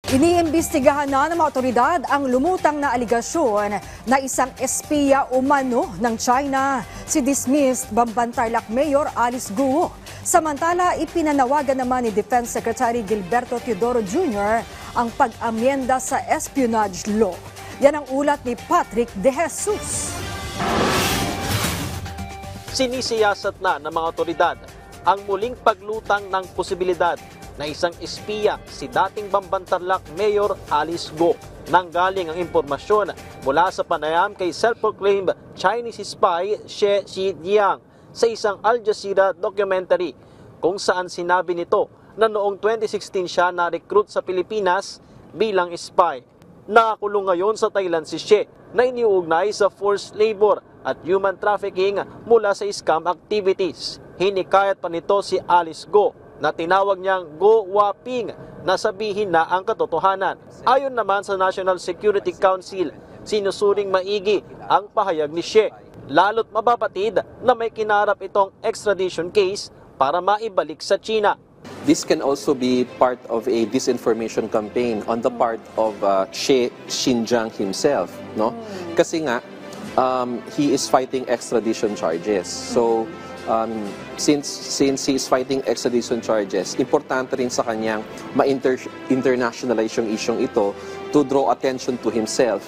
Iniimbestigahan na ng mga otoridad ang lumutang na aligasyon na isang espiya umano ng China, si dismissed Bambantarlac Mayor Alice Guo. Samantala, ipinanawagan naman ni Defense Secretary Gilberto Teodoro Jr. ang pag-amyenda sa espionage law. Yan ang ulat ni Patrick De Jesus. Sinisiyasat na ng mga otoridad ang muling paglutang ng posibilidad na isang espiya si dating Bambantarlac Mayor Alice Guo. Nanggaling ang impormasyon mula sa panayam kay self-proclaimed Chinese spy Xie Zhijiang sa isang Al Jazeera documentary kung saan sinabi nito na noong 2016 siya na-recruit sa Pilipinas bilang spy. Nakakulong ngayon sa Thailand si Xie na iniugnay sa forced labor at human trafficking mula sa scam activities. Hinikayat pa nito si Alice Guo na tinawag niyang Go Waping na sabihin na ang katotohanan. Ayon naman sa National Security Council, sinusuring maigi ang pahayag ni Xie. Lalo't mababatid na may kinarap itong extradition case para maibalik sa China. This can also be part of a disinformation campaign on the part of Xie Zhijiang himself, no? Kasi nga he is fighting extradition charges. So since he is fighting extradition charges, importante rin sa kanyang ma-internationalize yung isyong ito to draw attention to himself,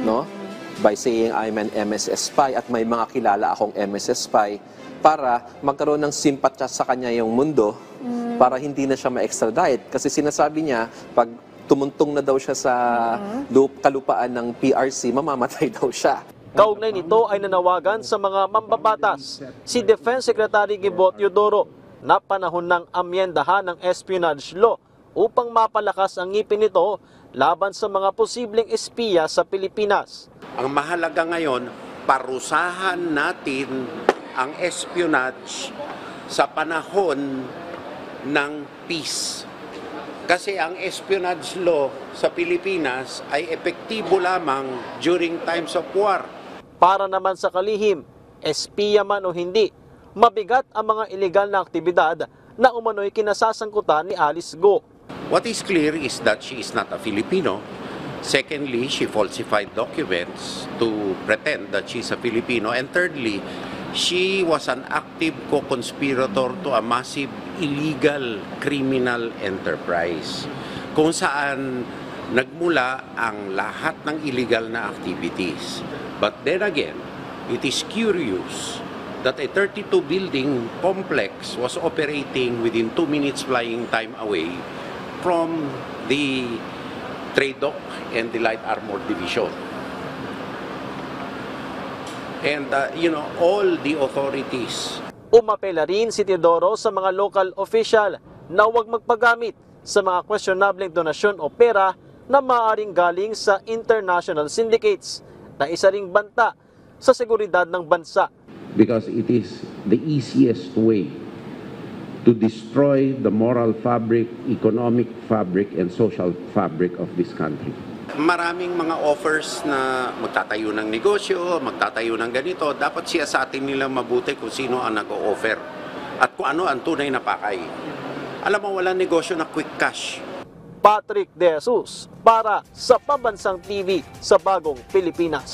no? By saying I'm an MSS spy at may mga kilala akong MSS spy para magkaroon ng simpatya sa kanya yung mundo para hindi na siya ma-extradite. Kasi sinasabi niya, pag tumuntong na daw siya sa kalupaan ng PRC, mamamatay daw siya. Kaugnay nito ay nanawagan sa mga mambabatas si Defense Secretary Gilberto Teodoro na panahon ng amyendahan ng espionage law upang mapalakas ang ngipin nito laban sa mga posibleng espiya sa Pilipinas. Ang mahalaga ngayon, parusahan natin ang espionage sa panahon ng peace. Kasi ang espionage law sa Pilipinas ay epektibo lamang during times of war. Para naman sa kalihim, espiya man o hindi, mabigat ang mga ilegal na aktibidad na umano'y kinasasangkutan ni Alice Guo. What is clear is that she is not a Filipino. Secondly, she falsified documents to pretend that she's a Filipino. And thirdly, she was an active co-conspirator to a massive illegal criminal enterprise kung saan nagmula ang lahat ng illegal na activities. But then again, it is curious that a 32-building complex was operating within 2 minutes flying time away from the Trade Dock and the Light Armored Division. And, all the authorities. Umapela rin si Teodoro sa mga local official na huwag magpagamit sa mga questionableng donasyon o pera na maaaring galing sa international syndicates na isa ring banta sa seguridad ng bansa. Because it is the easiest way to destroy the moral fabric, economic fabric, and social fabric of this country. Maraming mga offers na magtatayo ng negosyo, magtatayo ng ganito, dapat siya sa atin nila mabuti kung sino ang nag-o-offer at kung ano ang tunay na pakay. Alam mo, walang negosyo na quick cash. Patrick De Jesus para sa Pambansang TV sa Bagong Pilipinas.